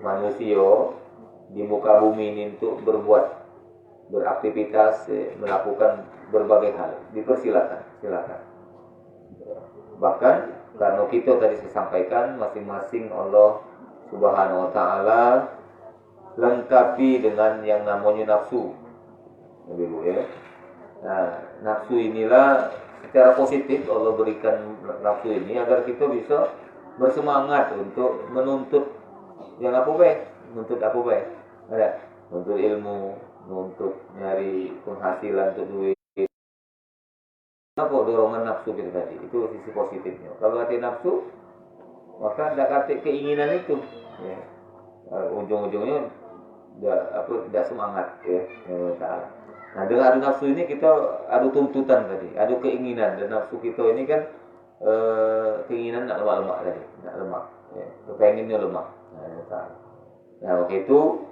manusia di muka bumi ini untuk beraktivitas, melakukan berbagai hal, dipersilakan, silakan. Bahkan karena kita tadi saya sampaikan, masing-masing Allah Subhanahu wa Ta'ala lengkapi dengan yang namanya nafsu, Ibu ya. Nah, nafsu inilah secara positif Allah berikan nafsu ini agar kita bisa bersemangat untuk menuntut yang apa baik, menuntut apa baik, ada, menuntut ilmu, menuntut nyari penghasilan untuk duit. Apa dorongan nafsu kita tadi? Itu sisi positifnya. Kalau hati nafsu, maka tidak kata keinginan itu, ya. Ujung-ujungnya tidak semangat, ya. Nah, dengan adu nafsu ini kita adu tuntutan tadi, adu keinginan, dan nafsu kita ini kan keinginan tidak lemak tadi, tidak lemak, ya. Kepenginnya lemak. Nah, waktu itu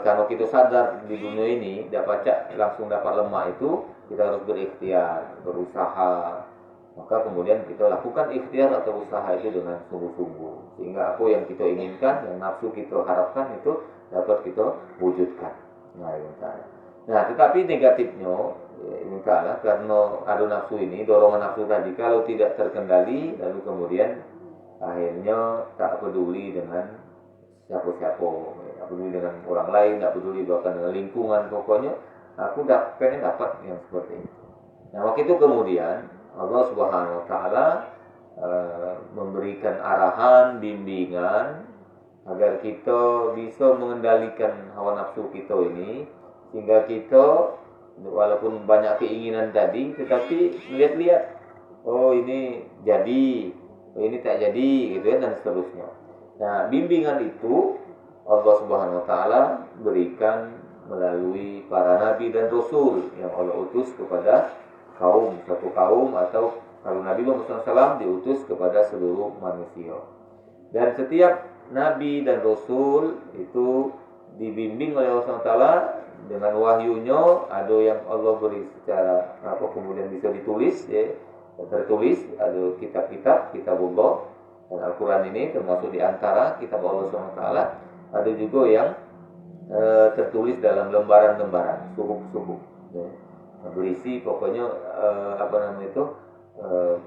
kalau kita sadar di dunia ini tidak pacak langsung dapat lemak itu, kita harus berikhtiar, berusaha. Maka kemudian kita lakukan ikhtiar atau usaha itu dengan sungguh-sungguh, sehingga apa yang kita inginkan, yang nafsu kita harapkan itu dapat kita wujudkan. Nah, tetapi negatifnya, ya, karena adu nafsu ini, dorongan nafsu tadi, kalau tidak terkendali, lalu kemudian akhirnya tak peduli dengan siapa-siapa, tak peduli dengan orang lain, tak peduli bahkan dengan lingkungan, pokoknya aku pengen dapat yang seperti itu. Nah, waktu itu kemudian Allah Subhanahu wa Ta'ala memberikan arahan, bimbingan agar kita bisa mengendalikan hawa nafsu kita ini, sehingga kita walaupun banyak keinginan tadi, tetapi lihat-lihat, oh ini jadi, oh ini tak jadi, gitu ya, dan seterusnya. Nah, bimbingan itu Allah Subhanahu wa Ta'ala berikan melalui para nabi dan rasul yang Allah utus kepada satu kaum, atau kalau Nabi Muhammad SAW diutus kepada seluruh manusia. Dan setiap nabi dan rasul itu dibimbing oleh Allah SWT dengan wahyunya. Ada yang Allah beri secara kemudian bisa ditulis, ya, tertulis, ada kitab Allah, dan Al-Quran ini termasuk di antara kitab Allah SWT. Ada juga yang tertulis dalam lembaran-lembaran, suhuf-suhuf, ya. Berisi pokoknya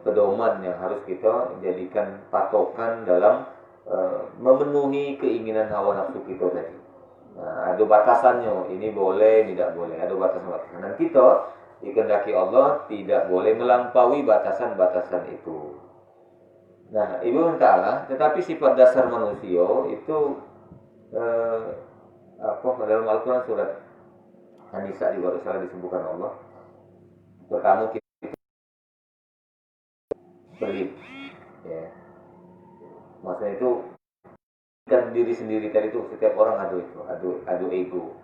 pedoman yang harus kita jadikan patokan dalam memenuhi keinginan hawa nafsu kita tadi. Nah, ada batasannya, ini boleh, tidak boleh, ada batasan-batasan. Dan kita dikehendaki Allah tidak boleh melampaui batasan-batasan itu. Nah, Ibu Ta'ala, tetapi sifat dasar manusia itu dalam Al-Quran surat An-Nisa di bawah salah disebutkan Allah. Pertama kita pelit, ya. Maksudnya itu kan diri sendiri tadi itu, setiap orang adu ego.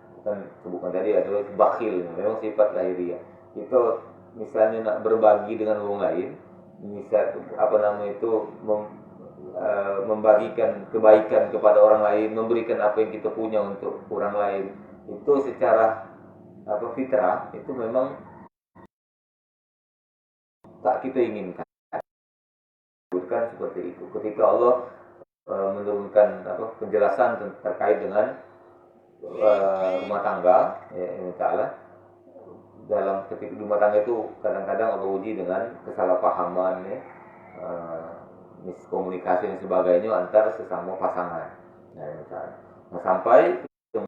Bukan tadi adu bakhil, memang sifat lahiriah. Itu misalnya nak berbagi dengan orang lain, membagikan kebaikan kepada orang lain, memberikan apa yang kita punya untuk orang lain, itu secara fitrah itu memang tak kita inginkan. Bukan seperti itu. Ketika Allah menurunkan penjelasan terkait dengan rumah tangga, ya, Ta'ala, dalam ketika rumah tangga itu kadang-kadang Allah uji dengan kesalahpahaman, ya, miskomunikasi dan sebagainya antar sesama pasangan. Nah, sampai yang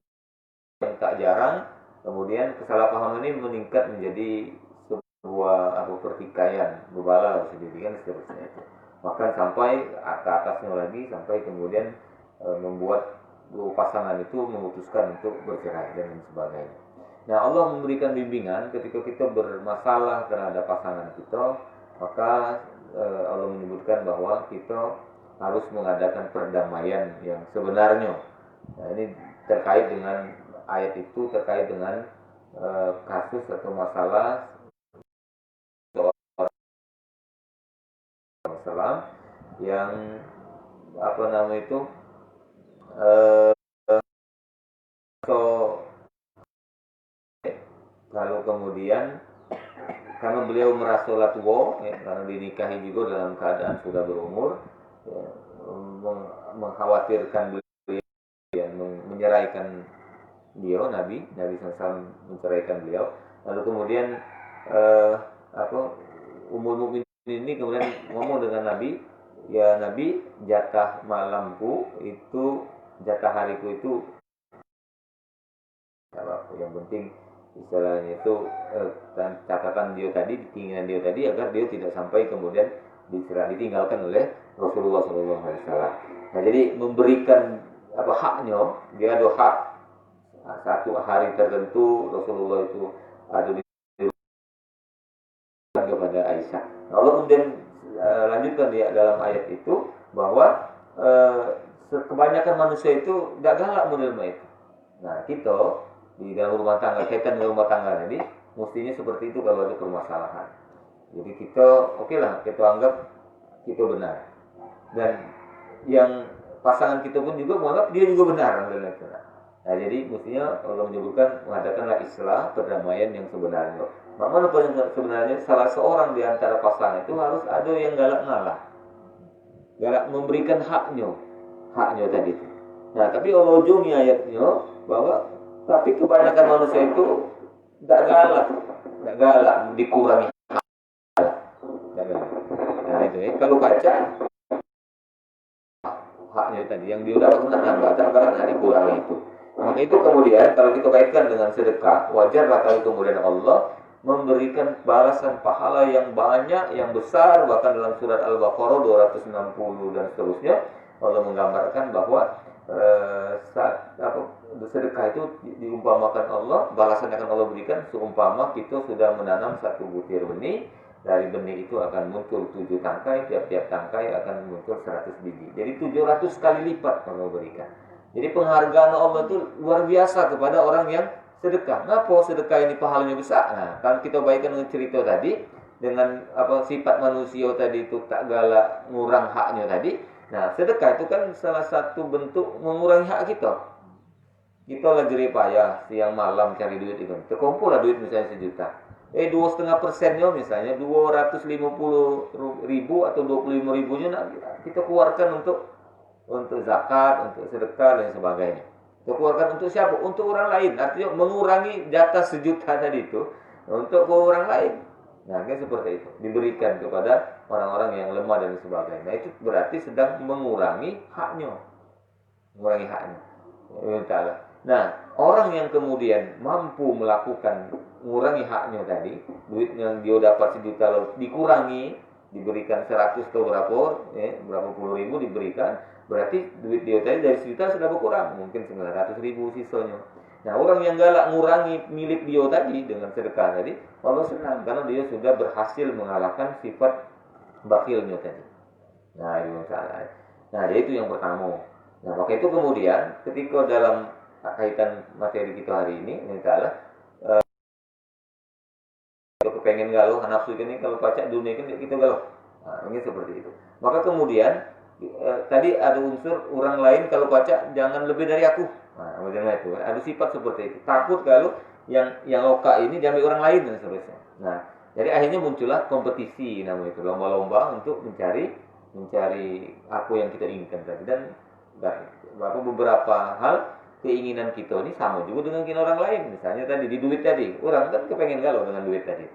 tak jarang kemudian kesalahpahaman ini meningkat menjadi sebuah pertikaian, berbala sendiri kan seterusnya itu. Bahkan sampai ke atasnya lagi, sampai kemudian membuat dua pasangan itu memutuskan untuk bercerai dan sebagainya. Nah, Allah memberikan bimbingan ketika kita bermasalah terhadap pasangan kita, maka Allah menyebutkan bahwa kita harus mengadakan perdamaian yang sebenarnya. Nah, ini terkait dengan ayat itu, terkait dengan kasus atau masalah yang lalu kemudian karena beliau merasa tua, ya, karena dinikahi juga dalam keadaan sudah berumur, ya, mengkhawatirkan beliau yang menyeraikan beliau, Nabi SAW menceraikan beliau. Lalu kemudian Ummul Mukminin ini kemudian ngomong dengan Nabi, ya Nabi, jatah malamku itu, jatah hariku itu, yang penting istilahnya itu catatan dia tadi, keinginan dia tadi agar dia tidak sampai kemudian ditinggalkan oleh Rasulullah SAW. Nah, jadi memberikan haknya, dia ada hak satu hari tertentu Rasulullah itu ada di kepada Aisyah. Nah, Allah kemudian lanjutkan dia dalam ayat itu bahwa kebanyakan manusia itu tidak galak menerima itu. Nah, kita di dalam rumah tangga, kaitan dengan rumah tangga tadi, mestinya seperti itu kalau ada permasalahan. Jadi kita, lah, kita anggap kita benar. Dan yang pasangan kita pun juga menganggap dia juga benar. Nah, jadi mestinya Allah menyebutkan mengadakanlah islah, perdamaian yang sebenarnya. Mana sebenarnya salah seorang di antara pasangan itu harus ada yang galak ngalah, galak memberikan haknya tadi itu. Nah, tapi Allah ujungi ayatnya bahwa tapi kebanyakan manusia itu tidak galak dikurangi hak. Nah itu ya, kalau baca haknya tadi yang dia dapat tidak galak dikurangi itu. Maka itu kemudian kalau kita kaitkan dengan sedekah, wajarlah kalau kemudian Allah memberikan balasan pahala yang banyak, yang besar. Bahkan dalam surat Al-Baqarah 260 dan seterusnya, Allah menggambarkan bahwa sedekah itu diumpamakan Allah, balasan akan Allah berikan seumpama kita sudah menanam satu butir benih. Dari benih itu akan muncul 7 tangkai, tiap-tiap tangkai akan muncul 100 biji. Jadi 700 kali lipat Allah berikan. Jadi penghargaan Allah itu luar biasa kepada orang yang sedekah. Kenapa sedekah ini pahalanya besar? Nah, kalau kita baikkan dengan cerita tadi, dengan sifat manusia tadi itu tak galak ngurang haknya tadi. Nah, sedekah itu kan salah satu bentuk mengurangi hak kita. Kita lagi jerih payah siang malam cari duit itu. Terkumpul lah duit misalnya 1 juta. 2,5%-nya misalnya 250.000 atau 25.000-nya kita keluarkan untuk zakat, untuk sedekah dan sebagainya. Keluarkan untuk siapa? Untuk orang lain. Artinya mengurangi jatah 1 juta tadi itu untuk orang lain. Nah, kan seperti itu. Diberikan kepada orang-orang yang lemah dan sebagainya. Nah, itu berarti sedang mengurangi haknya. Mengurangi haknya. Nah, orang yang kemudian mampu melakukan mengurangi haknya tadi, duit yang dia dapat 1 juta lalu dikurangi, diberikan 100 atau berapa puluh ribu diberikan, berarti duit dia tadi dari 1 juta sudah berkurang, mungkin 900.000 sisanya. Nah, orang yang galak ngurangi milik dia tadi dengan sedekah tadi, Allah senang karena dia sudah berhasil mengalahkan sifat bakilnya tadi. Nah, itu salah. Nah, jadi itu yang pertama. Nah, maka itu kemudian ketika dalam kaitan materi kita hari ini, misalnya kepengen galau, nafsu ini kalau baca dunia kan kita galau. Nah, ini seperti itu. Maka kemudian tadi ada unsur orang lain kalau baca jangan lebih dari aku. Nah, bagaimana itu? Ada sifat seperti itu. Takut kalau yang loka ini diambil orang lain dan seterusnya. Nah, jadi akhirnya muncullah kompetisi namanya itu, lomba-lomba untuk mencari apa yang kita inginkan tadi. Dan beberapa hal keinginan kita ini sama juga dengan keinginan orang lain. Misalnya tadi di duit tadi, orang kan kepengen galau dengan duit tadi.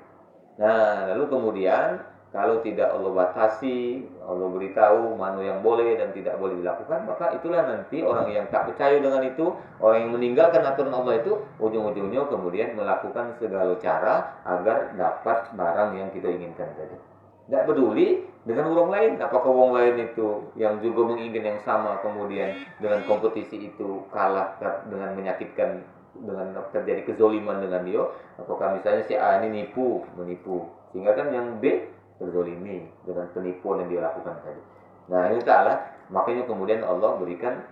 Nah, lalu kemudian kalau tidak Allah batasi, Allah beritahu mana yang boleh dan tidak boleh dilakukan, maka itulah nanti orang yang tak percaya dengan itu, orang yang meninggalkan aturan Allah itu, ujung-ujungnya kemudian melakukan segala cara agar dapat barang yang kita inginkan tadi. Tidak peduli dengan orang lain, apakah orang lain itu yang juga menginginkan yang sama, kemudian dengan kompetisi itu kalah dengan menyakitkan, dengan terjadi kezoliman dengan dia, apakah misalnya si A ini menipu, sehingga kan yang B terzolimi dengan penipuan yang dia lakukan tadi. Nah, ini ta'ala, makanya kemudian Allah berikan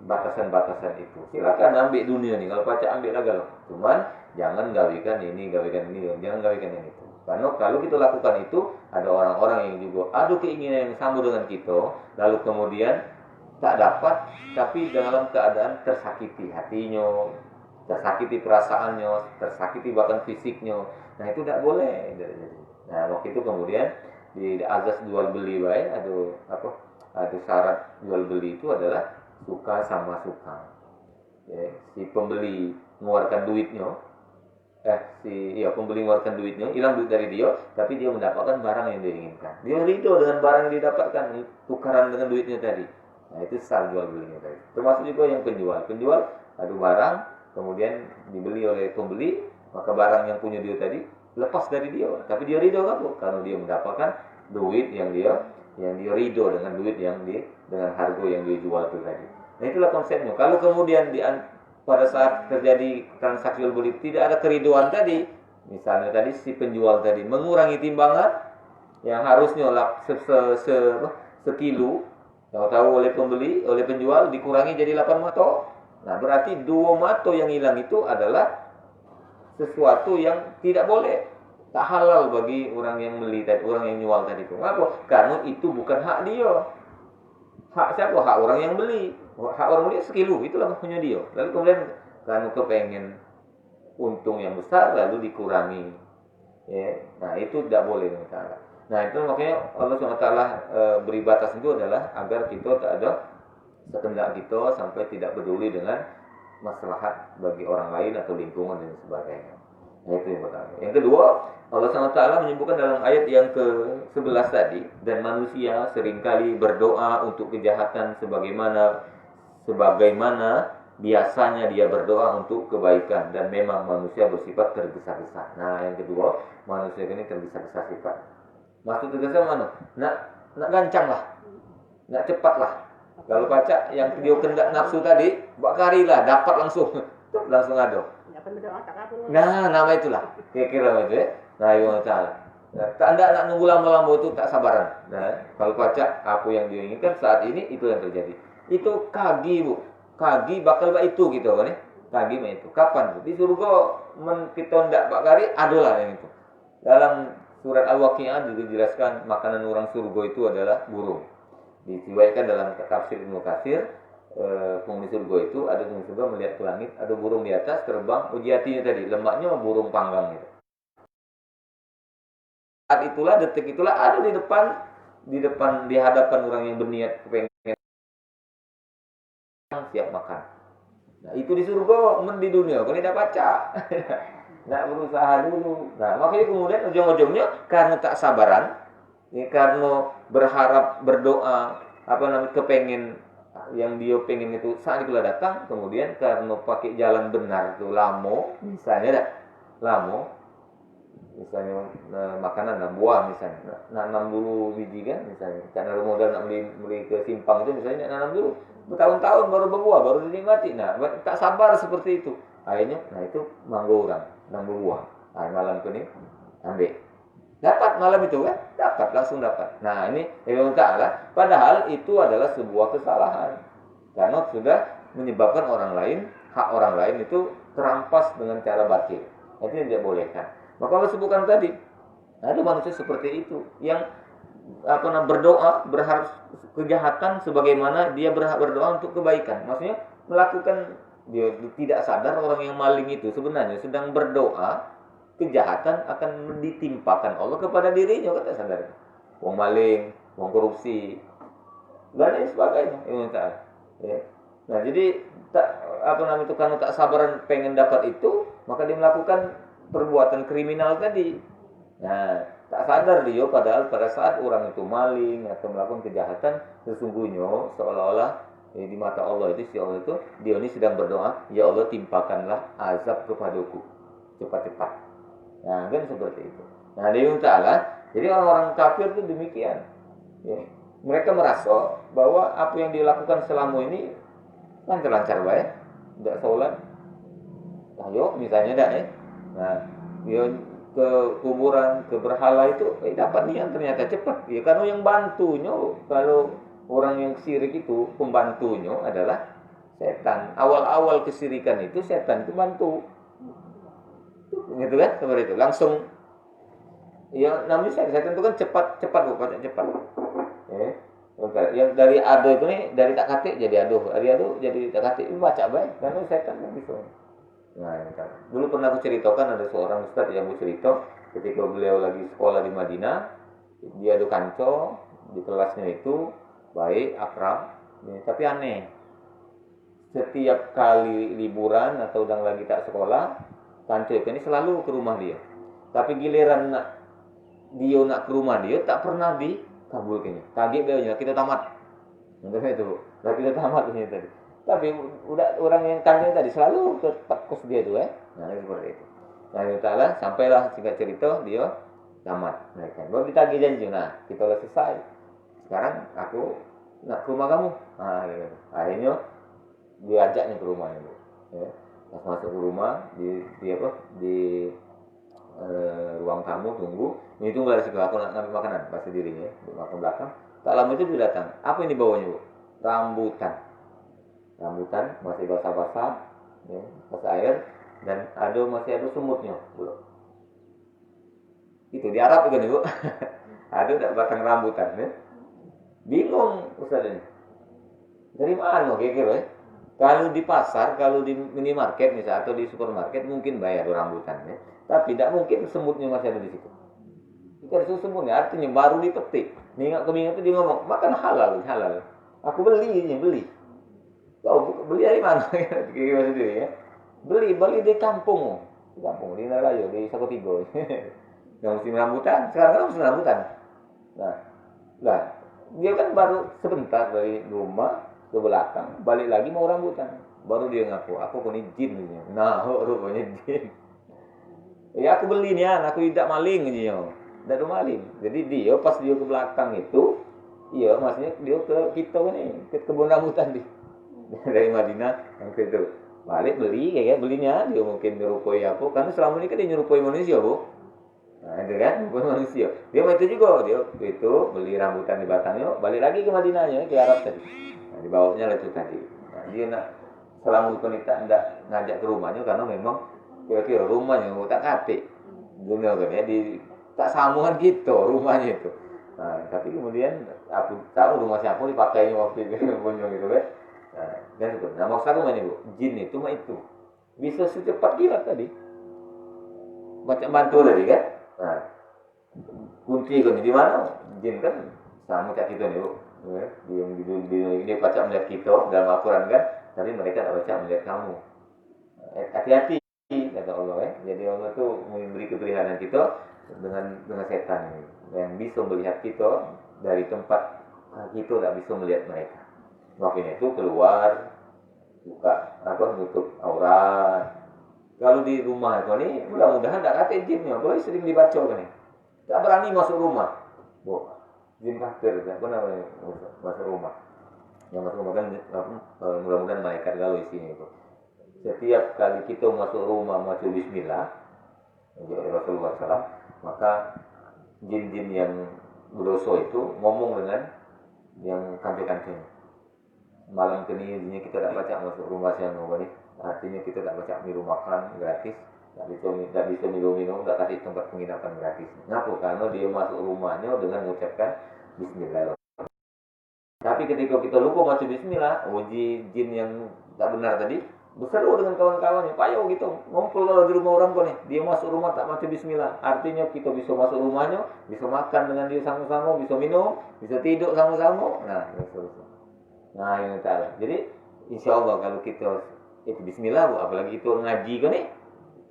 batasan-batasan itu. Silakan ambil dunia nih, kalau baca ambil aja loh. Cuman jangan gawikan ini, jangan gawikan yang itu. Karena kalau kita lakukan itu, ada orang-orang yang juga ada keinginan yang sama dengan kita, lalu kemudian tak dapat, tapi dalam keadaan tersakiti hatinya, tersakiti perasaannya, tersakiti bahkan fisiknya. Nah, itu tidak boleh. Nah, waktu itu kemudian di azas jual beli ada syarat jual beli itu adalah suka sama suka. Ya, si pembeli mengeluarkan duitnya, pembeli mengeluarkan duitnya, hilang duit dari dia, tapi dia mendapatkan barang yang dia inginkan. Dia ridho dengan barang yang didapatkan, tukaran dengan duitnya tadi. Nah, itu sah jual belinya tadi. Termasuk juga yang penjual. Penjual ada barang, kemudian dibeli oleh pembeli, maka barang yang punya dia tadi lepas dari dia, tapi dia ridho kan, karena dia mendapatkan duit yang dia ridho dengan duit dengan harga yang dia jual itu tadi. Nah, itulah konsepnya. Kalau kemudian pada saat terjadi transaksi jual beli tidak ada keriduan tadi, misalnya tadi si penjual tadi mengurangi timbangan yang harusnya sekilo, tahu oleh penjual dikurangi jadi 8 mato. Nah, berarti 2 mato yang hilang itu adalah sesuatu yang tidak boleh, tak halal bagi orang yang beli tadi, orang yang jual tadi itu. Kenapa? Karena itu bukan hak dia. Hak siapa? Hak orang yang beli. Hak orang beli sekilo, itulah punya dia. Lalu kemudian karena kepengen untung yang besar lalu dikurangi. Ya. Nah, itu tidak boleh. Nah, itu makanya Allah SWT beri batas itu adalah agar kita tak ada sekendak kita sampai tidak peduli dengan maslahat bagi orang lain atau lingkungan dan sebagainya. Nah, itu yang pertama. Yang kedua, Allah SWT menyebutkan dalam ayat yang ke-11 tadi, dan manusia seringkali berdoa untuk kejahatan sebagaimana biasanya dia berdoa untuk kebaikan, dan memang manusia bersifat tergesa-gesa. Nah, yang kedua, manusia ini tergesa-gesa sifat. Maksud tergesa mana? Nak gancang lah, nak cepat lah. Kalau baca yang dia kendak nafsu tadi, bakari lah, dapat langsung ada. Nah, nama itulah. Kira-kira itu ya. Nah, yang ta'ala. Tak nak nunggu lama-lama itu tak sabaran. Nah, kalau baca apa yang dia inginkan saat ini, itu yang terjadi. Itu kagi, Bu. Kagi bakal itu gitu kan ya. Kagi itu. Kapan tuh? Di surga kita ndak bakari adalah yang itu. Dalam surat Al-Waqiah juga dijelaskan makanan orang surga itu adalah burung. Diriwayatkan dalam tafsir Ibnu Katsir, penghuni surga itu ada penghuni surga melihat ke langit, ada burung di atas terbang, ujiatinya tadi lemaknya burung panggang gitu. Saat itulah, detik itulah ada di hadapan orang yang berniat kepengen siap makan. Nah, itu di surga, di dunia kalau tidak baca. Nggak berusaha dulu. Nah, makanya kemudian ujung-ujungnya karena tak sabaran, ya, karena berharap, berdoa, kepengen yang dia pengen itu saat itu datang, kemudian karena pakai jalan benar itu lamo, misalnya misalnya makanan buah misalnya, nanam dulu biji kan misalnya, karena modal nak beli ke simpang itu misalnya nanam dulu bertahun-tahun baru berbuah, baru dinikmati. Nah, tak sabar seperti itu, akhirnya itu manggo orang nang berbuah. Nah, malam ini ambil dapat malam itu kan, langsung dapat. Nah, ini Allah Ta'ala, padahal itu adalah sebuah kesalahan karena sudah menyebabkan hak orang lain itu terampas dengan cara batil. Itu yang tidak bolehkan. Maka Allah sebutkan tadi, ada manusia seperti itu yang berdoa, berharap kejahatan sebagaimana dia berdoa untuk kebaikan. Maksudnya melakukan, dia tidak sadar orang yang maling itu sebenarnya sedang berdoa kejahatan akan ditimpakan Allah kepada dirinya, kata sadar. Wong maling, wong korupsi, dan lain sebagainya. Ya. Nah, jadi karena tak sabaran pengen dapat itu, maka dia melakukan perbuatan kriminal tadi. Nah, tak sadar dia padahal pada saat orang itu maling atau melakukan kejahatan, sesungguhnya seolah-olah di mata Allah itu, si Allah itu, dia ini sedang berdoa, ya Allah timpakanlah azab kepadaku cepat-cepat. Nah, kan seperti itu. Nah, dia Ta'ala, jadi orang-orang kafir itu demikian. Ya. Mereka merasa bahwa apa yang dilakukan selama ini lancar-lancar baik, tidak sholat, ayo misalnya dah ya. Nah, dia ke kuburan, ke berhala itu dapat niat ternyata cepat. Ya, karena yang bantunya, kalau orang yang syirik itu pembantunya adalah setan. Awal-awal kesirikan itu setan itu bantu. Gitu kan, seperti itu. Langsung ya namanya setan itu kan cepat bukan cepat. Ya. Yang dari ado itu nih, dari tak katik jadi ado, dari ado jadi tak katik, baca baik karena setan kan bisa. Nah, dulu pernah aku ceritakan ada seorang ustaz yang bercerita ketika beliau lagi sekolah di Madinah, dia ada kanco di kelasnya itu baik, akrab, ya, tapi aneh. setiap kali liburan atau udah lagi tak sekolah, kanco ini selalu ke rumah dia. Tapi giliran dia nak ke rumah dia tak pernah dikabulkannya. Kaget dia, kita tamat. Betul itu. Lah kita tamat ini tadi. Tapi udah orang yang kanco tadi selalu ke kos dia tuh Nah, seperti itu. Nah, Allah sampailah singkat cerita dia tamat. Nah, kan baru ditagih janji. Nah, kita udah selesai. Sekarang aku nak ke rumah kamu. Nah, gitu. Akhirnya diajaknya ke rumahnya, Bu. Ya. Pas masuk ke rumah di ruang tamu tunggu. Ini tunggu dari sekolah aku nak ngambil makanan pas dirinya, di makan belakang. Tak lama itu dia datang. Apa ini bawanya, Bu? Rambutan. Rambutan masih basah-basah, ya, basah air dan masih ada semutnya, Bu. Itu di Arab kan, Bu. Ada tak batang rambutan, ya? Bingung Ustaz ini. Dari mana kira-kira ya? Kalau di pasar, kalau di minimarket misalnya atau di supermarket mungkin bayar rambutan ya. Tapi tidak mungkin semutnya masih ada di situ. Itu ada semutnya, artinya baru dipetik. Minggat ke minggat itu dia ngomong, makan halal, halal. Aku beli. Kau beli dari mana? Kira-kira sendiri ya. Beli di kampung. Di Narayo, di Sakotigo. Yang musim rambutan, sekarang kan musim rambutan. Nah, dia kan baru sebentar dari rumah ke belakang, balik lagi mau rambutan. Baru dia ngaku, aku punya jin. Nah, rupanya jin. Ya aku beli nih, aku tidak maling dia. Tidak maling. Jadi dia pas dia ke belakang itu, iya maksudnya dia ke kita nih, ke kebun rambutan dari Madinah yang ke itu. Balik beli belinya dia mungkin nyerupai apa, karena selama ini kan dia nyerupai manusia, Bu. Nah, itu kan, bukan manusia. Dia itu juga, dia itu beli rambutan di Batangnya, balik lagi ke Madinahnya, ke Arab tadi. Nah, dibawanya itu tadi. Nah, dia nak selama itu tidak ngajak ke rumahnya karena memang kira-kira rumahnya tak katik. Dunia kan ya, tak sambungan gitu rumahnya itu. Nah, tapi kemudian aku tahu rumah siapa dipakainya waktu itu kunjung gitu kan. Nah, maksud aku ini, Bu, jin itu mah itu bisa secepat kilat tadi. Macam bantu tadi kan. Nah, kunci kan di mana? Jin kan sama kayak kita nih, Bu. Ya, dia baca melihat kita dalam Al-Quran kan, tapi mereka tak baca melihat kamu. Hati-hati kata Allah ya. Jadi Allah tuh memberi kepeliharaan kita dengan setan yang bisa melihat kita dari tempat kita tak bisa melihat mereka. Makanya itu keluar buka nutup aurat. Kalau di rumah itu nih, mudah-mudahan tak kata jinnya, boleh sering dibaca kan nih. Tak berani masuk rumah. Bu, jin kafir, apa namanya masuk rumah. Yang masuk rumah kan mudah-mudahan malaikat galau isinya itu. Setiap kali kita masuk rumah maca bismillah, Rasulullah SAW, maka jin-jin yang berdosa itu ngomong dengan yang kancing-kancing. Malam kini kita tak baca masuk rumah siang nih. Artinya kita tak baca minum makan gratis, tak bisa minum, tak kasih tempat penginapan gratis. Kenapa? Karena dia masuk rumahnya dengan mengucapkan bismillah. Tapi ketika kita lupa baca bismillah, uji jin yang tak benar tadi berseru dengan kawan-kawannya, payo gitu, ngumpul kalau di rumah orang kau nih, dia masuk rumah tak baca bismillah, artinya kita bisa masuk rumahnya, bisa makan dengan dia sama-sama, bisa minum, bisa tidur sama-sama, nah ini tak. Jadi insya Allah kalau kita itu bismillah, apalagi itu ngaji kan nih,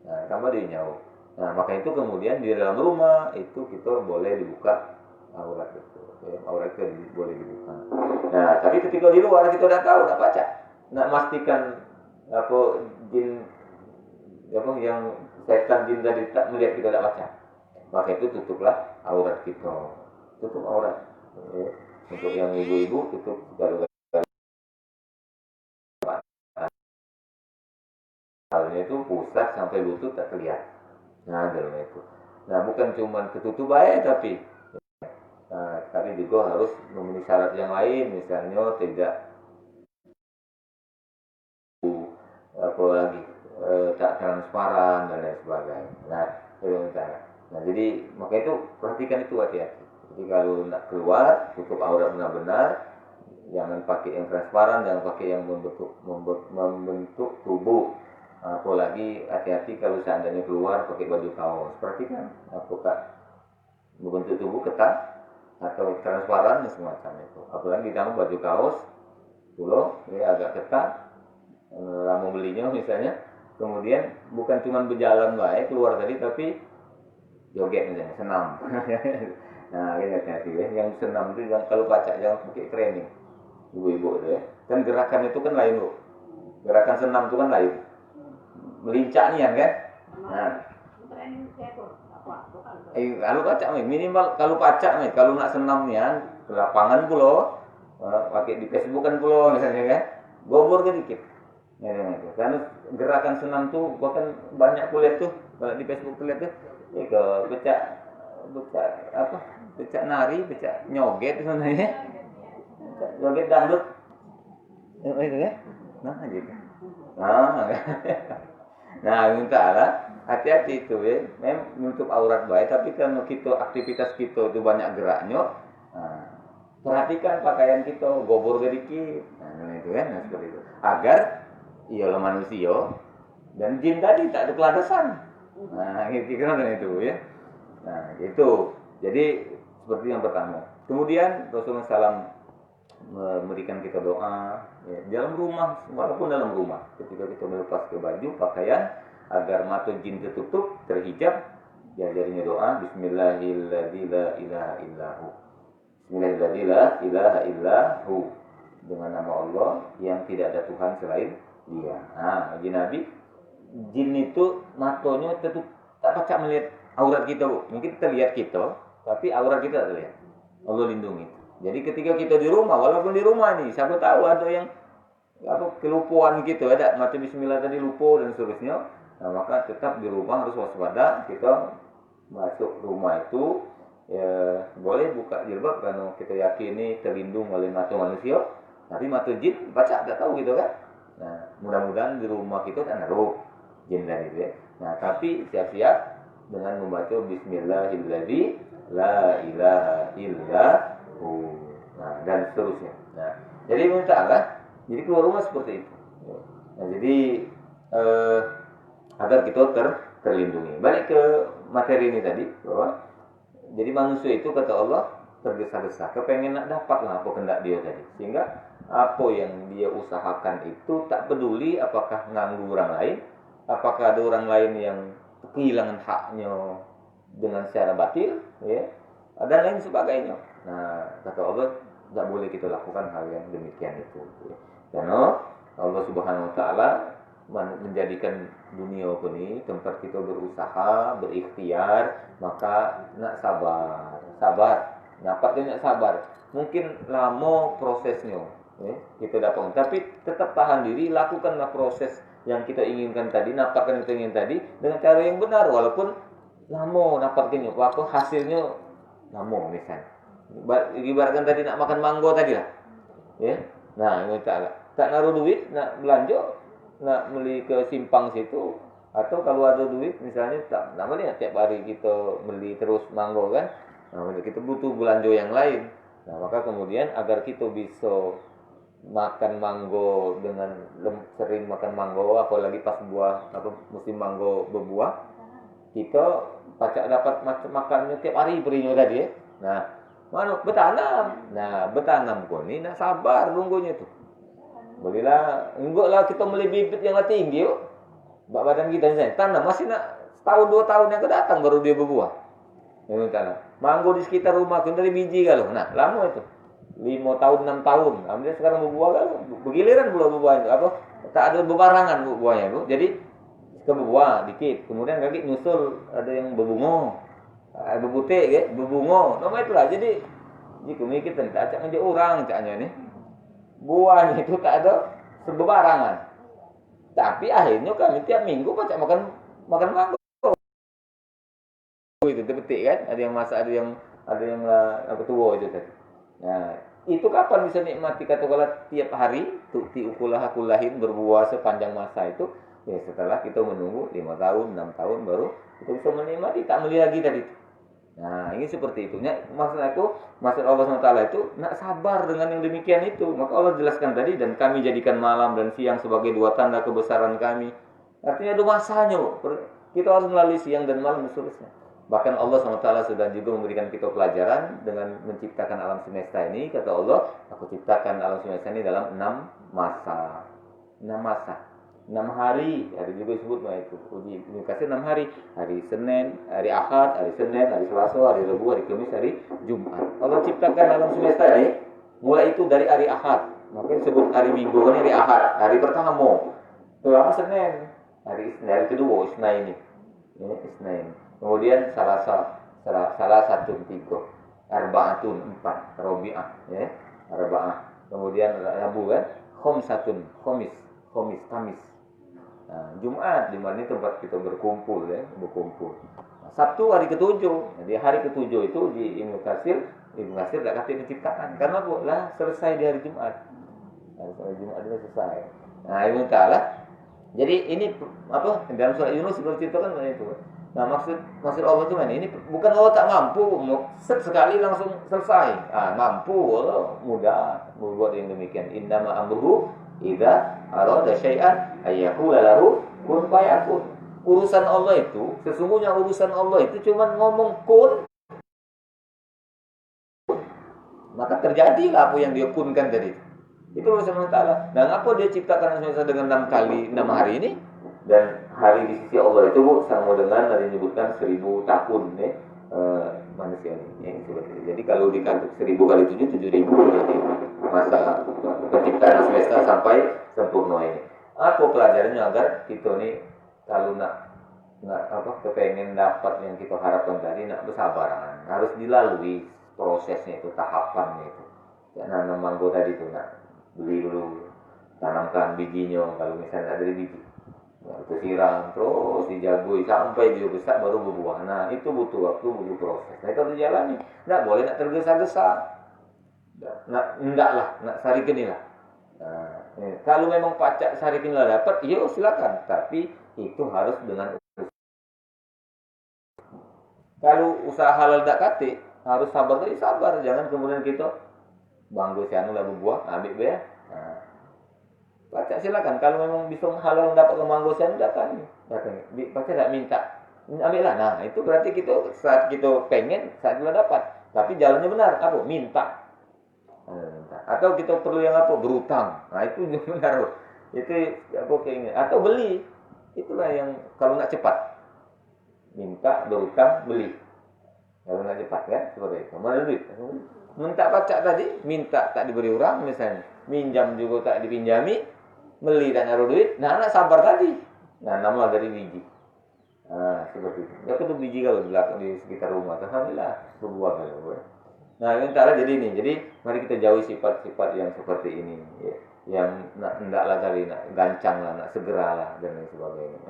nah tambah dia nyawa. Nah maka itu kemudian di dalam rumah itu kita boleh dibuka aurat itu, ya, aurat itu boleh dibuka. Nah tapi ketika di luar kita udah tahu, udah baca, nak pastikan jin yang setan jin tadi tak melihat kita tak baca, maka itu tutuplah aurat kita, tutup aurat. Ya. Untuk yang ibu-ibu tutup garu-garu. Halnya itu pusat sampai lutut tak terlihat. Nah dalam itu. Nah bukan cuma ketutup aja tapi juga harus memenuhi syarat yang lain, misalnya tidak apalagi tak transparan dan lain sebagainya. Nah, jadi maka itu perhatikan itu hati-hati. Jadi kalau nak keluar tutup aurat benar-benar, jangan pakai yang transparan, jangan pakai yang membentuk tubuh. Apalagi hati-hati kalau seandainya keluar pakai baju kaos. Perhatikan apakah membentuk tubuh ketat atau transparan semacam itu. Apalagi di dalam baju kaos, agak ketat. mau belinya misalnya, kemudian bukan cuma berjalan baik keluar tadi, tapi joget misalnya, senam. Nah, ini hati-hati ya. Yang senam itu yang kalau baca jangan pakai training. Ibu-ibu itu ya. Kan gerakan itu kan lain, Bu. Gerakan senam itu kan lain. Melincak nih kan? Nah. Kalau pacak minimal kalau pacak kalau nak senam nih ke lapangan pulau, pakai di Facebook kan pulau misalnya kan. Gobor ke dikit. Ya, karena gerakan senam tuh bahkan banyak kulihat tuh kalau di Facebook tuh lihat tuh ke becak nari, becak nyoget sebenarnya. Joget dangdut. Itu ya. Nah, gitu. Nah, mintalah hati-hati itu ya. Memang menutup aurat baik, tapi kalau kita aktivitas kita itu banyak geraknya, perhatikan pakaian kita, gobor sedikit. Nah, itu kan, seperti itu. Agar ialah manusia dan jin tadi tak ada keladasan. Nah, kira-kira itu ya. Nah, itu. Jadi seperti yang pertama. Kemudian Rasulullah SAW memberikan kita doa ya, dalam rumah, walaupun dalam rumah, ketika kita melepas ke baju pakaian agar mata jin tertutup, terhijab, diajarinya doa Bismillahirrahmanirrahim la ilaha illahu. Bismillahirrahmanirrahim la ilaha illahu. Dengan nama Allah yang tidak ada Tuhan selain Dia. Nah, bagi Nabi, jin itu matanya tertutup, tak pacak melihat aurat kita, Bu. Mungkin kita lihat kita, tapi aurat kita tak lihat. Allah lindungi. Jadi ketika kita di rumah, walaupun di rumah nih, siapa tahu ada yang kelupuan gitu, ada macam Bismillah tadi lupa dan seterusnya. Nah, maka tetap di rumah harus waspada. Kita masuk rumah itu ya, boleh buka jilbab karena kita yakini terlindung oleh mata manusia. Tapi mata jin baca tak tahu gitu kan. Nah, mudah-mudahan di rumah kita tak naruh jin dan itu ya. Nah, tapi siap-siap dengan membaca Bismillahirrahmanirrahim la ilaha illallah. Nah, dan seterusnya. Nah, jadi mintalah, jadi keluar rumah seperti itu. Nah, jadi agar kita terlindungi. Balik ke materi ini tadi, bahwa jadi manusia itu kata Allah tergesa-gesa, kepengen nak dapat lah apa kehendak dia tadi, sehingga apa yang dia usahakan itu tak peduli apakah nganggu orang lain, apakah ada orang lain yang kehilangan haknya dengan secara batil, ya, dan lain sebagainya. Nah, kata Allah, tidak boleh kita lakukan hal yang demikian itu. Karena Allah Subhanahu Wa Taala menjadikan dunia ini tempat kita berusaha, berikhtiar, maka nak sabar. Dapat dia nak sabar. Mungkin lama prosesnya, kita dapat. Tapi tetap tahan diri, lakukanlah proses yang kita inginkan tadi, dapatkan yang kita ingin tadi dengan cara yang benar, walaupun lama dapatkannya, apa hasilnya lama misalnya. Ibaratkan tadi nak makan mangga tadi lah, ya. Nah, ini tak naruh duit, nak belanja, nak beli ke simpang situ, atau kalau ada duit misalnya tak namanya tiap hari kita beli terus mangga kan. Nah, kita butuh belanja yang lain. Nah, maka kemudian agar kita bisa makan mangga dengan sering makan mangga, apalagi pas buah musim mangga berbuah, kita pacak dapat makannya tiap hari berinya tadi ya. Nah, mana bertanam. Nah, bertanam kau ni nak sabar nunggunya tu. Bolehlah, enggaklah kita beli bibit yang tinggi yuk. Bak badan kita ni tanam masih nak setahun 2 tahun yang akan datang baru dia berbuah. Yang tanam. Mangga di sekitar rumah kita dari biji kalau. Nah, lama itu. 5 tahun 6 tahun. Alhamdulillah sekarang berbuah kalau. Bergiliran pula berbuah itu. Apa? Tak ada bebarangan buahnya tu. Jadi berbuah dikit. Kemudian lagi nyusul ada yang berbunga. Berbutik ya, berbunga. Nama itulah. Jadi jika kita tak acak ngajak orang caknya ni. Buahnya itu tak ada sebebarangan. Tapi akhirnya kami tiap minggu pacak makan mangga. Itu terpetik kan? Ada yang masak, ada yang apa tua itu tadi. Nah, itu kapan bisa nikmati katakanlah tiap hari tukti ukulahin berbuah sepanjang masa itu? Ya setelah kita menunggu 5 tahun, 6 tahun baru kita bisa menikmati, tak melihat lagi tadi. Nah, ini seperti itu. Maksud Allah SWT itu nak sabar dengan yang demikian itu. Maka Allah jelaskan tadi, dan kami jadikan malam dan siang sebagai 2 tanda kebesaran kami. Artinya ada masanya, kita harus melalui siang dan malam dan seterusnya. Bahkan Allah SWT sudah juga memberikan kita pelajaran dengan menciptakan alam semesta ini. Kata Allah, aku ciptakan alam semesta ini dalam 6 masa. 6 masa. 6 hari, ada juga disebut itu. Uji Ibnu Katsir 6 hari. Hari Senin, hari Ahad, hari Senin, hari Selasa, hari Rabu, hari Kamis, hari Jumat. Allah ciptakan alam semesta ini mulai itu dari hari Ahad. Maka disebut hari Minggu kan hari Ahad, hari pertama. Selama Senin, hari kedua Isnain ini. Ya, Isnain. Kemudian Selasa 1 3. Arba'atun 4, Rabi'ah, ya. Arba'ah. Kemudian Rabu kan Khamis. Kamis. Nah, Jumat di mana tempat kita berkumpul. Nah, Sabtu hari ketujuh. Jadi hari ketujuh itu di Ibnu Katsir tidak kata diciptakan. Karena lah selesai di hari Jumat. Hari Jumat itu selesai. Nah, Ibnu Ta'ala. Jadi ini apa? Dalam surah Yunus seperti itu kan itu. Nah, maksud Allah itu mana? Ini bukan Allah tak mampu, sekali langsung selesai. Mampu, Allah mudah membuat yang demikian. Innama amruhu idza arada syai'an ayyaqula lahu kun fayakun. Urusan Allah itu, sesungguhnya urusan Allah itu cuma ngomong kun, maka terjadilah apa yang dia kunkan tadi. Itu urusan Allah Ta'ala. Dan apa dia ciptakan semesta dengan 6 hari ini? Dan hari di sisi Allah itu sama dengan tadi menyebutkan 1000 tahun manusia ini. Jadi kalau dikali 1000 kali 7, 7000 berarti masa penciptaan semesta sampai sempurna ini. Apa pelajarannya agar kita nih kalau nak kepengen dapat yang kita harapkan tadi, nak bersabaran, harus dilalui prosesnya itu, tahapannya itu. Ya, nanam mangga tadi itu nak beli dulu, tanamkan bijinya kalau misalnya ada biji. Ya, itu siram terus dijagui sampai dia besar baru berbuah. Nah, itu butuh waktu, butuh proses. Nah, itu harus dijalani. Enggak boleh nak tergesa-gesa. Nak sarikin lah. Nah, kalau memang pacak sarikin lah dapat, ya silakan. Tapi itu harus dengan kalau usaha halal tak kate, harus sabar tadi sabar. Jangan kemudian kita bangga sianu lah berbuah, ambil ya. Nah, baca silakan. Kalau memang bisa halal dapat mangga sianu datang. Baca tak minta. Ambillah. Nah, itu berarti kita saat kita pengen, saat kita dapat. Tapi jalannya benar. Apa? Minta. Atau kita perlu yang apa? Berutang. Nah, itu benar. Itu apa keinginan. Atau beli. Itulah yang kalau nak cepat. Minta, berutang, beli. Kalau nak cepat kan? Seperti itu. Mana duit? Minta pacak tadi, minta tak diberi orang misalnya. Minjam juga tak dipinjami. Beli dan naruh duit, nah anak sabar tadi. Nah, nama dari biji. Nah, seperti itu. Ya ketemu biji kalau di sekitar rumah. Alhamdulillah, berbuah kalau. Nah, yang cara jadi ini. Jadi, mari kita jauhi sifat-sifat yang seperti ini. Ya. Yang hendaklah kali, nak gancang lah, nak segeralah, dan lain sebagainya.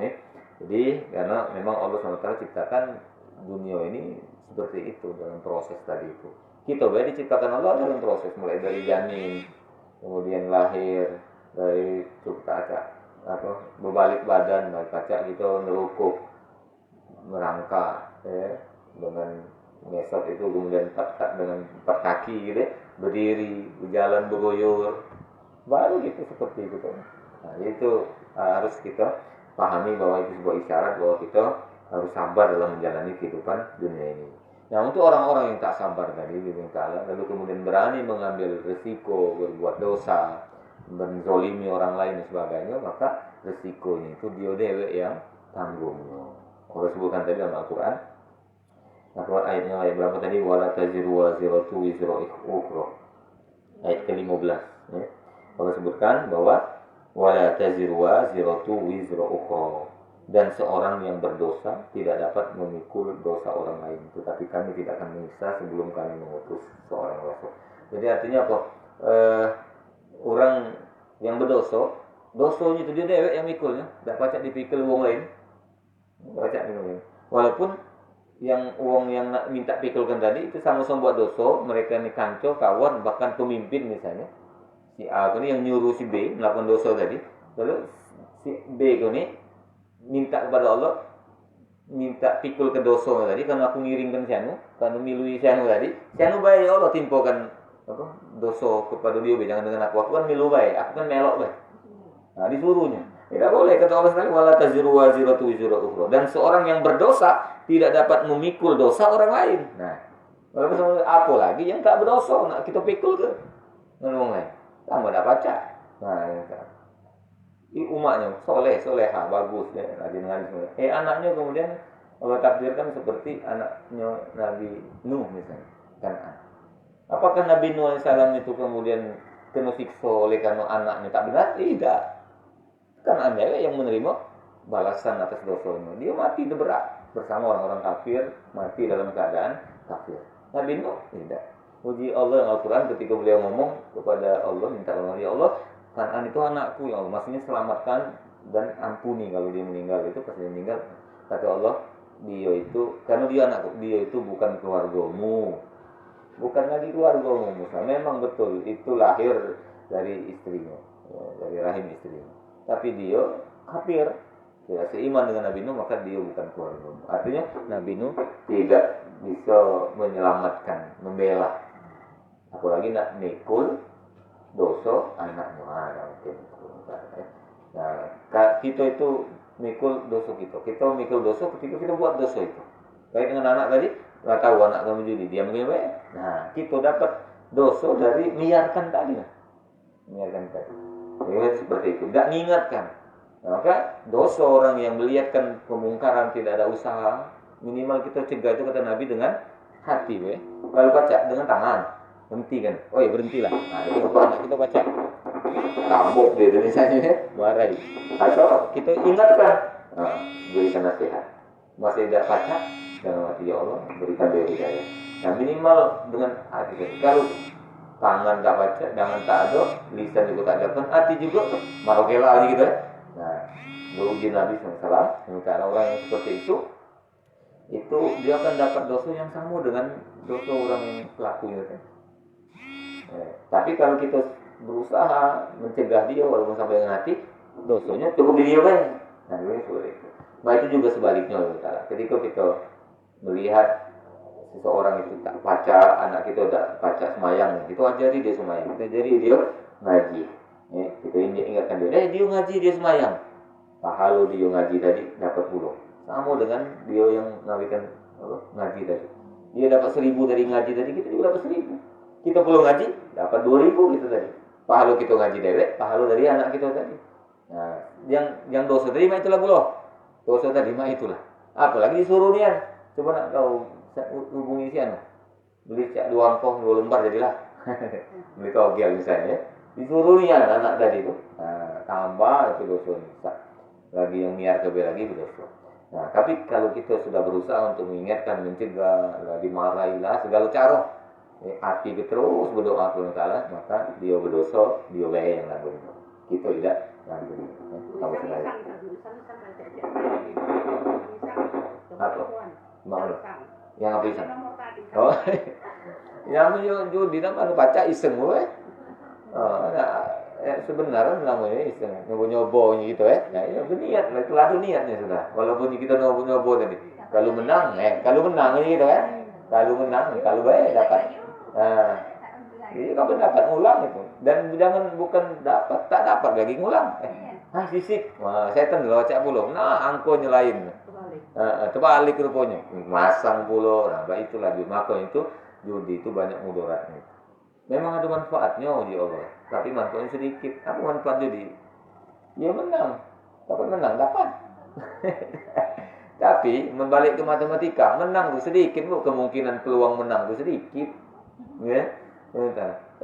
Jadi, karena memang Allah SWT ciptakan dunia ini seperti itu, dalam proses tadi itu. Kita boleh diciptakan Allah dalam proses, mulai dari janin, kemudian lahir, dari berbalik badan, balik kaca gitu, nerukuk, merangkak, dengan ngesot itu, kemudian dengan 4 kaki gitu, berdiri, berjalan, bergoyor, baru gitu seperti itu. Nah, itu harus kita pahami bahwa itu sebuah isyarat bahwa kita harus sabar dalam menjalani kehidupan dunia ini. Nah, untuk orang-orang yang tak sabar tadi, lalu kemudian berani mengambil risiko, berbuat dosa, menzolimi orang lain dan sebagainya, maka resikonya itu dia dewek yang tanggung. Allah sebutkan tadi dalam Al-Quran. Ayatnya ayat berapa tadi? Wala taziru waziratu wizra ukhra. Ayat ke-15. Ya. Allah sebutkan bahwa wala taziru waziratu wizra ukhra. Dan seorang yang berdosa tidak dapat memikul dosa orang lain. Tetapi kami tidak akan menyiksa sebelum kami mengutus seorang rasul. Jadi artinya apa? Orang yang berdosa, dosanya itu dia dewek yang mikulnya, tak pacak dipikul wong lain. Pacak minum. Walaupun yang wong yang nak minta pikulkan tadi itu sama-sama buat dosa, mereka ini kanco, kawan, bahkan pemimpin misalnya. Si A ini yang nyuruh si B melakukan dosa tadi, lalu si B ini minta kepada Allah, minta pikul ke dosa tadi, karena aku ngiringkan sianu, karena milui sianu tadi, sianu baik ya Allah timpokan dosa kepada dia, jangan dengan aku kan milu baik, aku kan melok baik. Nah, disuruhnya tidak boleh, kata Allah sekali, wala taziru waziratu wizra ukhra. Dan seorang yang berdosa tidak dapat memikul dosa orang lain. Nah, apa lagi yang tak berdosa nak kita pikul ke orang lain, sama dah baca. Nah, umatnya soleha, bagus ya, rajin ngaji semua. Anaknya kemudian Allah takdirkan seperti anaknya Nabi Nuh misalnya, Kan'an. Apakah Nabi Nuh alaihissalam itu kemudian kena siksa oleh karena anaknya tak benar? Tidak. Kan'an yang menerima balasan atas dosanya. Dia mati berat bersama orang-orang kafir, mati dalam keadaan kafir. Nabi Nuh tidak. Puji Allah yang Al-Quran ketika beliau ngomong kepada Allah, minta tolong, ya Allah, Kan'an itu anakku ya Allah, maksudnya selamatkan dan ampuni kalau dia meninggal. Itu pas dia meninggal, kata Allah, dia itu, karena dia anakku, dia itu bukan keluargamu, bukan lagi keluargamu. Misalnya memang betul itu lahir dari istrinya, ya, dari rahim istrinya, tapi dia kafir, tidak seiman dengan Nabi Nuh, maka dia bukan keluargamu. Artinya Nabi Nuh tidak bisa menyelamatkan, membela, apalagi nak mikul dosa anaknya. Nah, kita itu mikul dosa kita mikul dosa ketika kita buat dosa itu. Baik dengan anak tadi, nggak tahu anak kamu judi, dia mengiwe. Nah, kita dapat dosa dari miarkan tadi. Ya, seperti itu, nggak mengingatkan. Nah, maka dosa orang yang melihatkan kemungkaran tidak ada usaha, minimal kita cegah itu kata Nabi dengan hati, Kalau baca dengan tangan, hentikan. Oh ya berhentilah. Nah, itu anak kita baca. Tambok di Indonesia ini, marahi. Atau kita ingatkan, berikan nasihat. Masih tidak baca, jangan mati ya Allah, berikan dia hidayah. Nah minimal dengan hati. Kalau tangan tak baca, tangan tak ada, lisan juga tak ada, hati juga marokela gitu. Nah, beruji Nabi SAW, kalau orang yang seperti itu dia akan dapat dosa yang sama dengan dosa orang yang pelakunya. Tapi kalau kita berusaha mencegah dia walaupun sampai dengan hati, dosanya cukup di dia. Nah, ini sulit. Nah, itu juga sebaliknya Allah. Ketika kita melihat seseorang itu tak baca, anak kita tak baca semayang, kita ajari dia semayang, kita ajari dia ngaji. Kita ingatkan dia, dia ngaji, dia semayang. Pahala dia ngaji tadi dapat 10. Sama dengan dia yang ngawikan ngaji tadi. Dia dapat 1000 dari ngaji tadi, kita juga dapat 1000. Kita belum ngaji, dapat 2000 gitu tadi. Pahala kita ngaji dewek, pahala dari anak kita tadi. Nah, yang dosa tadi mah itulah belum. Dosa tadi mah itulah. Apalagi disuruh nian. Coba nak kau hubungi sian. Beli cak 2 angkoh 2 lembar jadilah. Beli togel misalnya. Disuruh nian anak tadi itu. Nah, tambah itu dosa bisa. Lagi yang niat kebe lagi berdosa. Nah, tapi kalau kita sudah berusaha untuk mengingatkan, mencegah, dimarahilah segala cara. Hati terus berdoa kepada Allah, maka dia berdosa, dia bayar yang lagu. Kita tidak lagu. Tahu sekali. Apa? Mau? Yang apa iseng? Oh, yang judi nama baca iseng gue. Sebenarnya namanya iseng, nyobo gitu Nah, itu niat, itu lalu niatnya sudah. Walaupun kita nyobo tadi. Kalau menang gitu Kalau menang, kalau baik dapat. Nah, ini kamu dapat ngulang itu. Dan jangan bukan dapat, tak dapat lagi ngulang. Sisik. Wah, setan lho cak pulau. Nah, angkonya lain. Terbalik rupanya. Masang pulau. Nah, itulah maka itu judi itu banyak mudaratnya. Memang ada manfaatnya di Allah, tapi manfaatnya sedikit. Apa manfaat judi? Ya menang. Dapat menang, dapat. Tapi membalik ke matematika, menang tuh sedikit, Bu. Kemungkinan peluang menang tuh sedikit. Ya,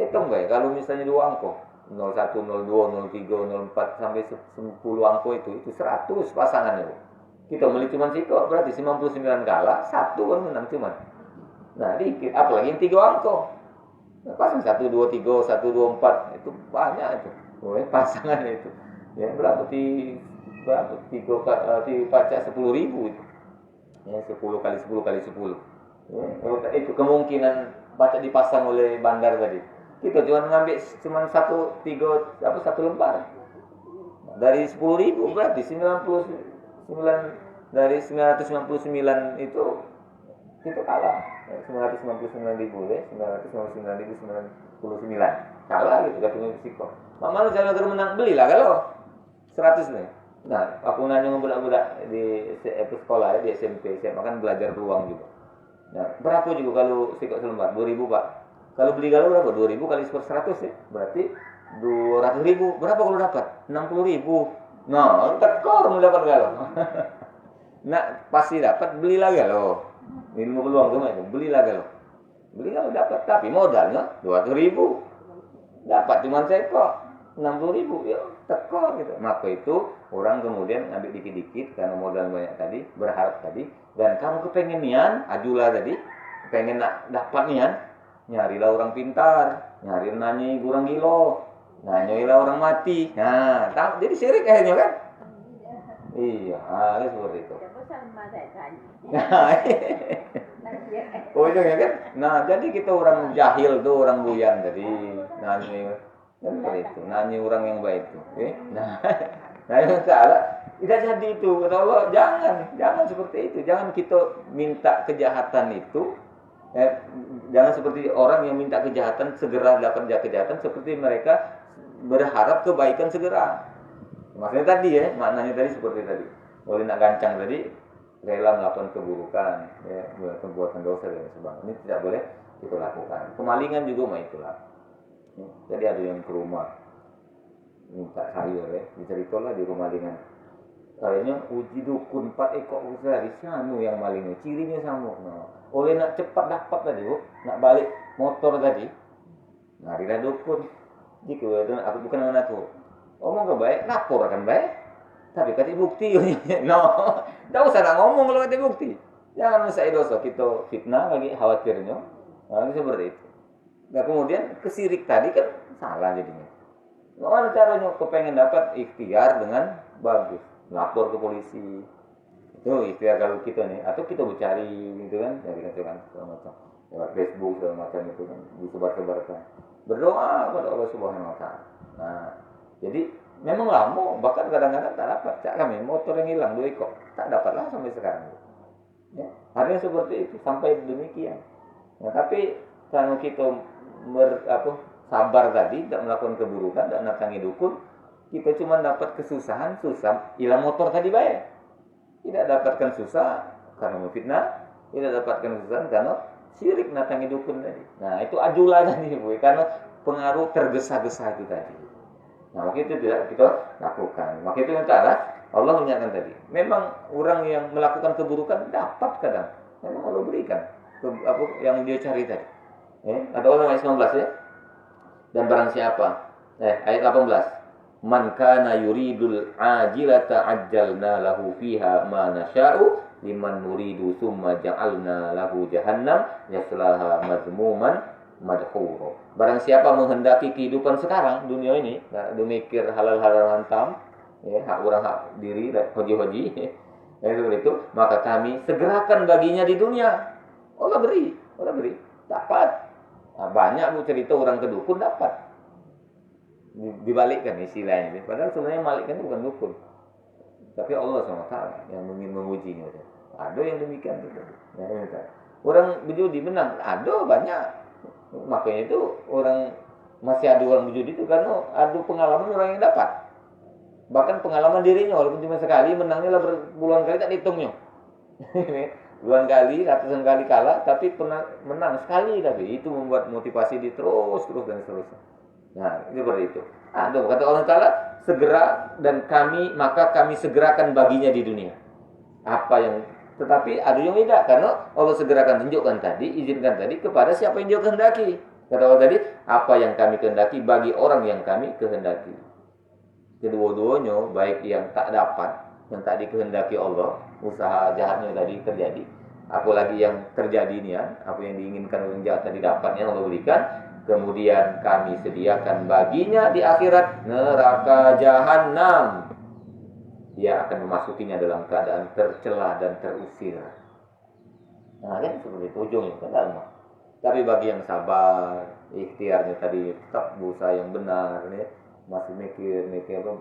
hitung kalau misalnya 2 angka 01, 02, 03, 04 sampai 10 angka itu 100 pasangannya. Kita beli cuma sikok berarti 99 kalah, 1 kan menang cuma. Nah, dikit apalagi yang 3 angka. Nah, pasang 1 2 3, 1 2 4 itu banyak itu. Pasangannya itu. Ya, berapa 3 pacak 10.000 itu. Ya, 10 kali 10 kali 10. Ya, itu kemungkinan baca dipasang oleh bandar tadi. Kita cuma ngambil satu lembar. Dari 10.000 berarti 99 dari 999 itu kita kalah. 999.000 999.099 kalah gitu katanya psiko. Mama lu jangan agar menang belilah kalau 100 nih. Nah, aku nanya budak-budak di sekolah di SMP, saya makan belajar peluang juga. Nah, berapa juga kalau sikok selembar? 2.000 Pak. Kalau beli galau berapa? 2.000 kali 100 ya. Berarti 200.000. Berapa kalau dapat? 60.000. Nah, tekor mau dapat galau. Nah, pasti dapat, belilah galau. Ilmu peluang tuh itu, belilah galau. Belilah dapat, tapi modalnya 200.000. Dapat cuma sekok 60.000, ya tekor gitu. Maka itu orang kemudian ambil dikit-dikit karena modal banyak tadi, berharap tadi. Dan kamu kepengen nian, ajulah tadi, pengen dapat nian, nyarilah orang pintar, nyari nanyi kurang gilo. Nanyoilah orang mati. Nah, jadi syirik akhirnya kan? Iya, seperti itu. Ujungnya kan? Nah, jadi kita orang jahil tuh, orang buyan tadi. Nanyi kan seperti itu. Nanyi orang yang baik tuh. Nah, yang salah tidak jadi itu. Kata Allah, jangan seperti itu. Jangan kita minta kejahatan itu. Jangan seperti orang yang minta kejahatan segera dapat kejahatan, seperti mereka berharap kebaikan segera. Maksudnya tadi maknanya tadi seperti tadi. Boleh nak gancang tadi, rela melakukan keburukan, perbuatan dosa dan sebagainya. Ini tidak boleh kita lakukan. Kemalingan juga itulah. Jadi ada yang ke rumah minta sayur diceritalah di kemalingan. Kayaknya uji dukun 4 ekor usaha di sana yang malingnya, cirinya sama. Nah, oleh nak cepat dapat tadi, nak balik motor tadi, ngarilah dukun. Jika aku bukan anak aku, omong ke baik, lapor akan baik. Tapi kata bukti, no, tak usah nak ngomong kalau kata bukti. Jangan usah dosa kita fitnah lagi khawatirnya. Nah, seperti itu. Nah kemudian kesirik tadi kan salah jadinya. Mana caranya kepengen dapat ikhtiar dengan bagus, lapor ke polisi. Itu ikhtiar kalau kita nih, atau kita mencari gitu kan, cari kan segala macam, lewat Facebook segala macam itu kan disebar-sebarkan. Berdoa kepada Allah Subhanahu Wa Taala. Nah, jadi memang lama, bahkan kadang-kadang tak dapat. Cak kami motor yang hilang 2 ekor, tak dapatlah sampai sekarang. Ya, harinya seperti itu sampai demikian. Nah, tapi kalau kita sabar tadi, tidak melakukan keburukan, tidak natangi dukun, kita cuma dapat kesusahan, susah, hilang motor tadi bayar. Tidak dapatkan susah karena memfitnah, tidak dapatkan susah karena syirik natangi dukun tadi. Nah, itu ajulah tadi, karena pengaruh tergesa-gesa itu tadi. Nah, maka itu tidak kita lakukan. Maka itu yang cara Allah menyatakan tadi. Memang orang yang melakukan keburukan dapat kadang. Memang Allah berikan apa yang dia cari tadi. Ada orang ayat 19 ya. Dan barang siapa? Ayat 18. Man kana yuridul ajilata ajjalna lahu fiha ma nasya'u liman nuridu tsumma ja'alna lahu jahannam yaslaha madmuman madhura. Barang siapa menghendaki kehidupan sekarang dunia ini, tak mikir halal-halal hantam, hak orang hak diri, hoji-hoji, seperti itu, maka kami segerakan baginya di dunia. Allah beri, dapat. Nah, banyak bu cerita orang ke dukun dapat. Dibalikkan istilahnya. Padahal sebenarnya malikkan bukan dukun, tapi Allah SWT yang ingin mengujinya. Ada yang demikian juga. Orang berjudi menang, ada banyak. Makanya itu orang masih adu orang berjudi itu karena adu pengalaman orang yang dapat. Bahkan pengalaman dirinya walaupun cuma sekali, menangnya lah berpuluhan kali tak dihitungnya. Puluhan kali, ratusan kali kalah, tapi pernah menang sekali. Tapi itu membuat motivasi di terus dan seterusnya. Nah, itu seperti itu. Kata Allah Ta'ala, segera dan maka kami segerakan baginya di dunia. Tetapi ada yang tidak, karena Allah segerakan tunjukkan tadi, izinkan tadi kepada siapa yang dia kehendaki. Kata Allah tadi, apa yang kami kehendaki bagi orang yang kami kehendaki. Kedua-duanya, baik yang tak dapat, yang tak dikehendaki Allah, usaha jahatnya tadi terjadi, apalagi yang terjadi ini apa yang diinginkan orang jahat tadi dapatnya Allah berikan. Kemudian kami sediakan baginya di akhirat neraka jahanam. Dia akan memasukinya dalam keadaan tercela dan terusir. Nah, kan seperti itu ujungnya kan. Tapi bagi yang sabar, ikhtiarnya tadi tetap berusaha yang benar, masih mikir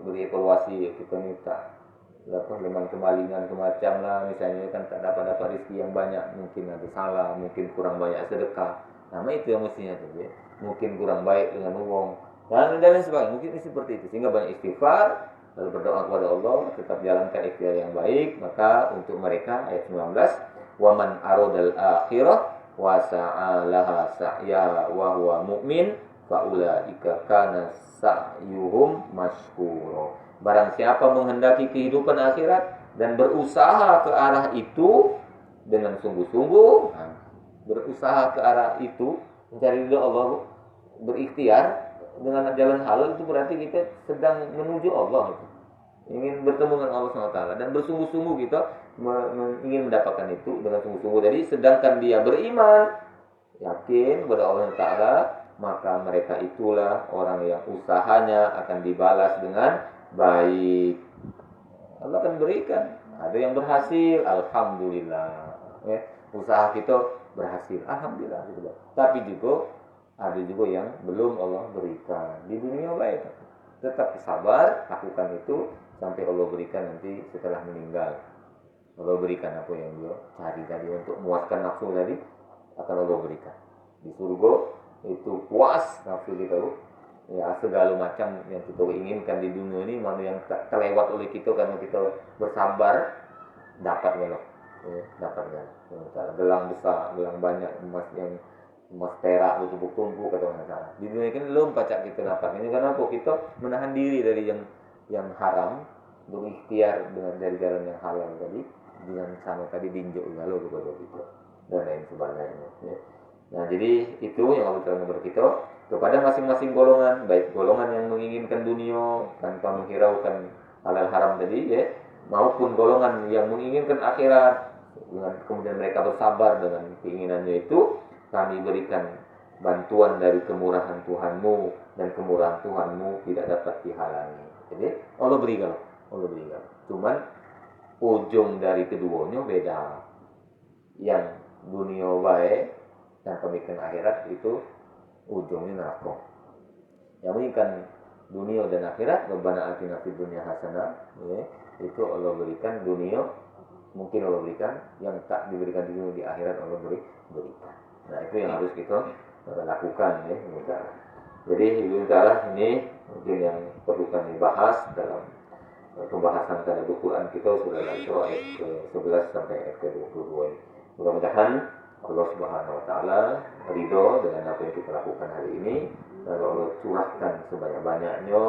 beri evaluasi kita minta dengan kemalingan semacam lah, misalnya kan tak dapat rezeki yang banyak, mungkin ada salah, mungkin kurang banyak sedekah. Nah, itu yang mestinya tuh mungkin kurang baik dengan uang dan lain sebagainya. Mungkin seperti itu, sehingga banyak istighfar, lalu berdoa kepada Allah, tetap jalankan ikhtiar yang baik. Maka untuk mereka ayat 19, wa man aradal akhirah wa sa'alaha sa'ya wa huwa mu'min faulaika kana sa'yuhum mashkura. Barang siapa menghendaki kehidupan akhirat dan berusaha ke arah itu dengan sungguh-sungguh, berusaha ke arah itu, mencari ridha Allah, berikhtiar dengan jalan halal, itu berarti kita sedang menuju Allah, ingin bertemu dengan Allah SWT, dan bersungguh-sungguh kita ingin mendapatkan itu dengan sungguh-sungguh. Jadi sedangkan dia beriman, yakin kepada Allah Taala, maka mereka itulah orang yang usahanya akan dibalas dengan baik. Allah akan berikan. Ada yang berhasil, alhamdulillah. Usaha kita berhasil, alhamdulillah. Tapi juga ada juga yang belum Allah berikan. Di dunia baik, tetap sabar, lakukan itu sampai Allah berikan nanti setelah meninggal. Allah berikan apa yang dia cari tadi untuk memuaskan nafsu tadi, akan Allah berikan. Di surga itu puas nafsu kita, ya segala macam yang kita inginkan di dunia ini, mana yang terlewat oleh kita karena kita bersabar, dapat nggak? Dapat nggak? Gelang besar, gelang banyak, emas perak bertumpuk-tumpuk kata orang salah. Di dunia ini belum pacak kita dapat. Ini kenapa? Kita menahan diri dari yang haram, berikhtiar dengan dari jalan yang halal tadi, dengan sama tadi dinjau galau kepada kita dan lain sebagainya. Nah, jadi itu yang Allah terangkan kepada kita, kepada masing-masing golongan, baik golongan yang menginginkan dunia tanpa menghiraukan halal haram tadi, ya, maupun golongan yang menginginkan akhirat, dengan kemudian mereka bersabar dengan keinginannya itu, kami berikan bantuan dari kemurahan Tuhanmu, dan kemurahan Tuhanmu tidak dapat dihalangi. Jadi Allah berikan. Cuman ujung dari keduanya beda. Yang dunia baik dan pemikiran akhirat itu ujungnya neraka. Yang menginginkan dunia dan akhirat, Rabbana atina fid dunya hasanah, ya, itu Allah berikan dunia, mungkin Allah berikan, yang tak diberikan di dunia di akhirat Allah berikan. Nah, itu yang harus kita lakukan, ya. Jadi ini mungkin yang perlu kami bahas dalam pembahasan tentang Al-Quran kita sudah dari ayat ke-11 sampai ayat ke-22 ini. Mudah-mudahan Allah Subhanahu wa taala ridho dengan apa yang kita lakukan hari ini, dan Allah curahkan sebanyak-banyaknya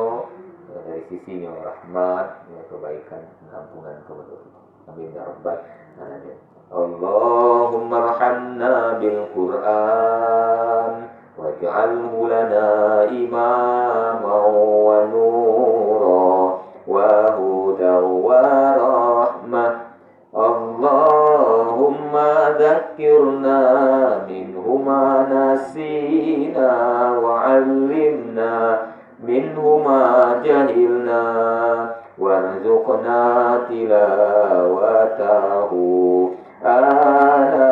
dari sisinya rahmat, ya, kebaikan dan ampunan kepada kita. Amin ya rabbal alamin. Allahumma arhamna bil Qur'an waj'alhu lana imaman wa nura wa hudan wa rahmah. Allahumma dhakkirna minhu ma nasina wa 'allimna minhu ma jahilna warzuqna tilawatahu ana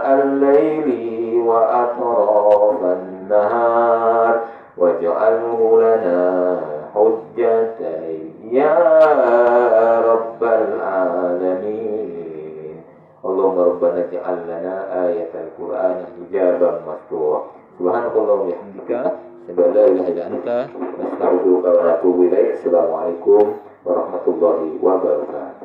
al-layli wa atrafan nahar waj'alhu lana hujjatan ya rabbal alamin. Allahumma rabbana ij'al lana ayatal qur'ani hijaban mastura. Subhanakallahumma wa bihamdika, asyhadu an la ilaha illa anta, nastaghfiruka wa natubu ilaik. Assalamualaikum warahmatullahi wabarakatuh.